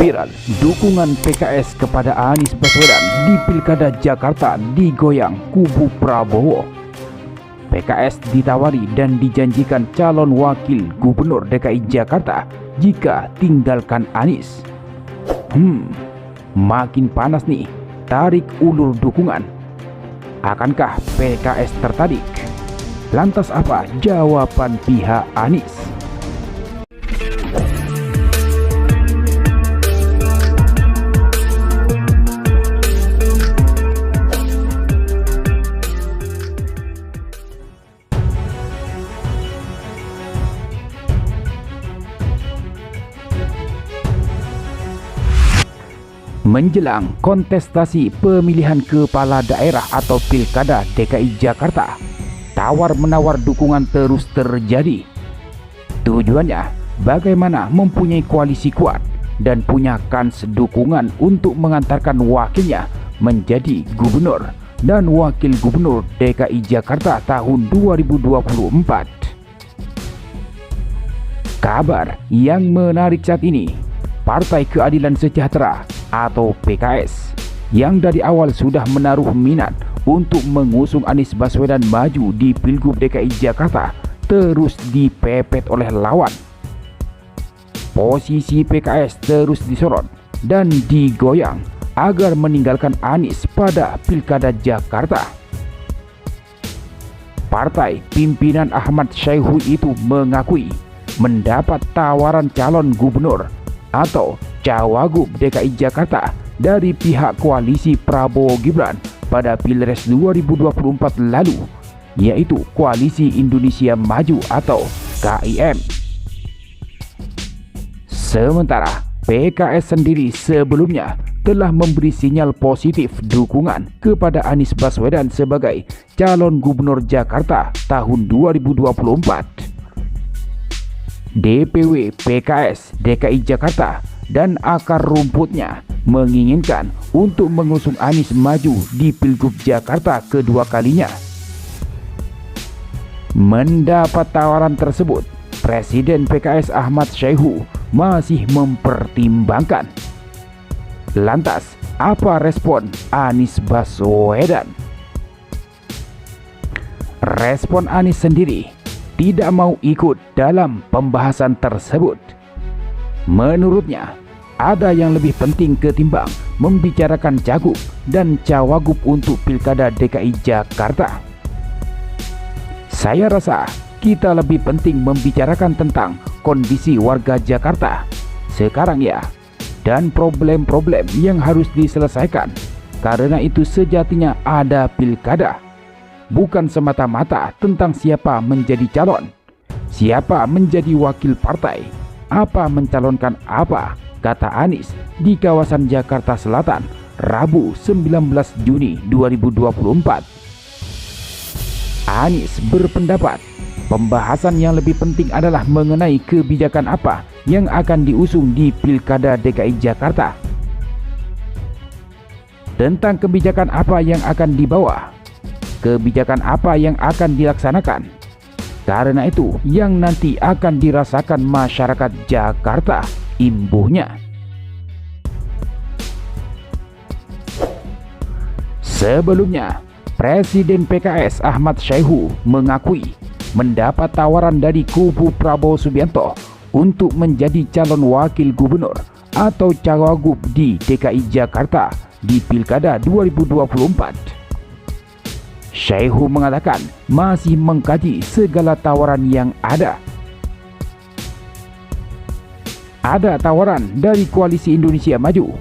Viral, dukungan PKS kepada Anies Baswedan di Pilkada Jakarta digoyang kubu Prabowo. PKS ditawari dan dijanjikan calon wakil gubernur DKI Jakarta jika tinggalkan Anies. Makin panas nih tarik ulur dukungan. Akankah PKS tertarik? Lantas apa jawaban pihak Anies? Menjelang kontestasi pemilihan kepala daerah atau Pilkada DKI Jakarta, tawar-menawar dukungan terus terjadi. Tujuannya bagaimana mempunyai koalisi kuat dan punya kans dukungan untuk mengantarkan wakilnya menjadi gubernur dan wakil gubernur DKI Jakarta tahun 2024. Kabar yang menarik saat ini, Partai Keadilan Sejahtera atau PKS yang dari awal sudah menaruh minat untuk mengusung Anies Baswedan maju di Pilgub DKI Jakarta terus dipepet oleh lawan. Posisi PKS terus disorot dan digoyang agar meninggalkan Anies pada Pilkada Jakarta. Partai pimpinan Ahmad Syaihu itu mengakui mendapat tawaran calon gubernur atau Cawagup DKI Jakarta dari pihak koalisi Prabowo Gibran pada Pilpres 2024 lalu, yaitu Koalisi Indonesia Maju atau KIM. Sementara PKS sendiri sebelumnya telah memberi sinyal positif dukungan kepada Anies Baswedan sebagai calon gubernur Jakarta tahun 2024. DPW PKS DKI Jakarta dan akar rumputnya menginginkan untuk mengusung Anies maju di Pilgub Jakarta kedua kalinya. Mendapat tawaran tersebut, Presiden PKS Ahmad Syaihu masih mempertimbangkan. Lantas, apa respon Anies Baswedan? Respon Anies sendiri tidak mau ikut dalam pembahasan tersebut. Menurutnya, ada yang lebih penting ketimbang membicarakan cagup dan cawagup untuk Pilkada DKI Jakarta. Saya rasa kita lebih penting membicarakan tentang kondisi warga Jakarta sekarang ya, dan problem-problem yang harus diselesaikan. Karena itu sejatinya ada pilkada, bukan semata-mata tentang siapa menjadi calon, siapa menjadi wakil partai, apa mencalonkan apa, kata Anies di kawasan Jakarta Selatan Rabu 19 Juni 2024. Anies berpendapat pembahasan yang lebih penting adalah mengenai kebijakan apa yang akan diusung di Pilkada DKI Jakarta. Tentang kebijakan apa yang akan dibawa, kebijakan apa yang akan dilaksanakan. Karena itu yang nanti akan dirasakan masyarakat Jakarta imbuhnya. Sebelumnya, Presiden PKS Ahmad Syaihu mengakui mendapat tawaran dari kubu Prabowo Subianto untuk menjadi calon wakil gubernur atau cawagup di DKI Jakarta di Pilkada 2024. Syaihu mengatakan masih mengkaji segala tawaran yang ada. Ada tawaran dari Koalisi Indonesia Maju.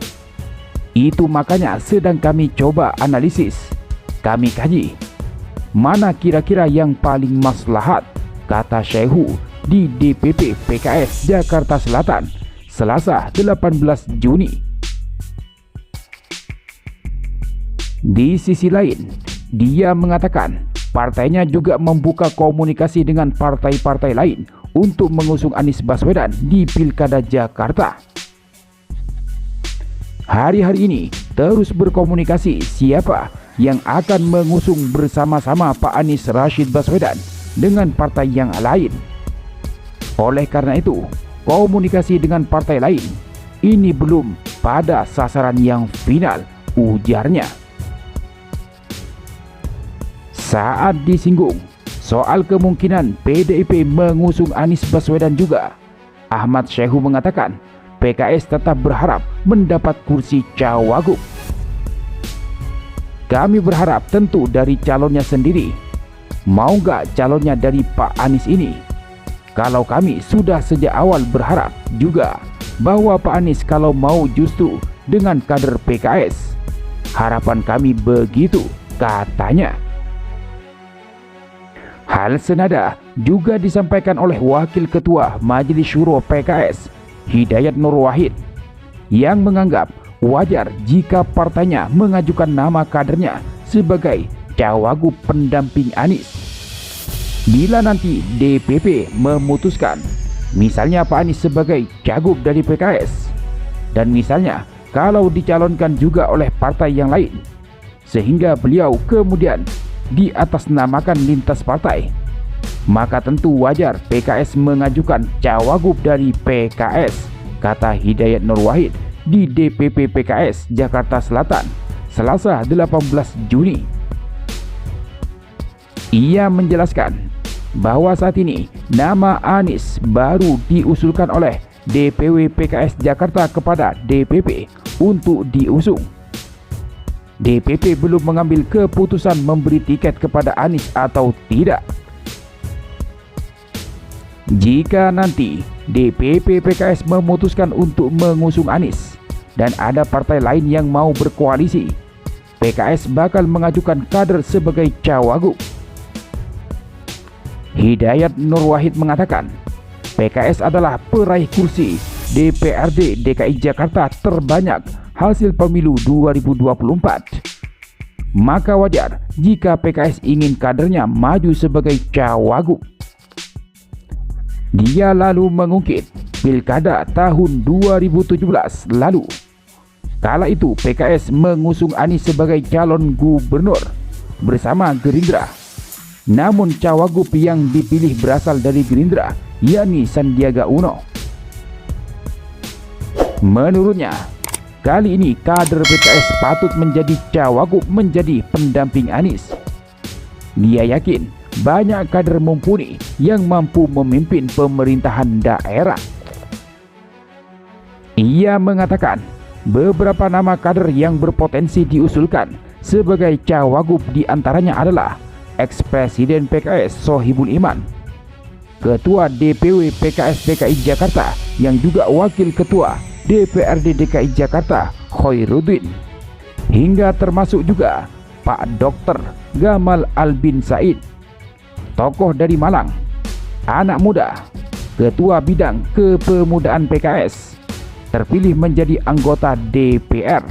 Itu makanya sedang kami coba analisis. Kami kaji mana kira-kira yang paling maslahat, kata Syaihu di DPP PKS Jakarta Selatan Selasa 18 Juni. Di sisi lain, dia mengatakan partainya juga membuka komunikasi dengan partai-partai lain untuk mengusung Anies Baswedan di Pilkada Jakarta. Hari-hari ini terus berkomunikasi siapa yang akan mengusung bersama-sama Pak Anies Rashid Baswedan dengan partai yang lain. Oleh karena itu, komunikasi dengan partai lain ini belum pada sasaran yang final, ujarnya. Saat disinggung soal kemungkinan PDIP mengusung Anies Baswedan juga, Ahmad Syaihu mengatakan PKS tetap berharap mendapat kursi cawagup. Kami berharap tentu dari calonnya sendiri. Mau nggak calonnya dari Pak Anies ini? Kalau kami sudah sejak awal berharap juga bahwa Pak Anies kalau mau justru dengan kader PKS. Harapan kami begitu, katanya. Hal senada juga disampaikan oleh Wakil Ketua Majelis Syuro PKS, Hidayat Nur Wahid, yang menganggap wajar jika partainya mengajukan nama kadernya sebagai cawagup pendamping Anies. Bila nanti DPP memutuskan misalnya Pak Anies sebagai cagup dari PKS, dan misalnya kalau dicalonkan juga oleh partai yang lain, sehingga beliau kemudian diatasnamakan lintas partai, maka tentu wajar PKS mengajukan cawagup dari PKS, kata Hidayat Nur Wahid di DPP PKS Jakarta Selatan, Selasa 18 Juni. Ia menjelaskan bahwa saat ini nama Anies baru diusulkan oleh DPW PKS Jakarta kepada DPP untuk diusung. DPP belum mengambil keputusan memberi tiket kepada Anies atau tidak. Jika nanti DPP PKS memutuskan untuk mengusung Anies dan ada partai lain yang mau berkoalisi, PKS bakal mengajukan kader sebagai cawagup. Hidayat Nur Wahid mengatakan, PKS adalah peraih kursi DPRD DKI Jakarta terbanyak hasil pemilu 2024. Maka wajar jika PKS ingin kadernya maju sebagai cawagup. Dia lalu mengungkit Pilkada tahun 2017 lalu. Kala itu PKS mengusung Anies sebagai calon gubernur bersama Gerindra. Namun cawagup yang dipilih berasal dari Gerindra, yakni Sandiaga Uno. Menurutnya, kali ini kader PKS patut menjadi cawagup menjadi pendamping Anies. Dia yakin banyak kader mumpuni yang mampu memimpin pemerintahan daerah. Ia mengatakan beberapa nama kader yang berpotensi diusulkan sebagai cawagup diantaranya adalah ex-presiden PKS Sohibul Iman, Ketua DPW PKS DKI Jakarta yang juga Wakil Ketua DPRD DKI Jakarta Khairuddin, hingga termasuk juga Pak Dr. Gamal Albin Said, tokoh dari Malang, anak muda, Ketua Bidang Kepemudaan PKS, terpilih menjadi anggota DPR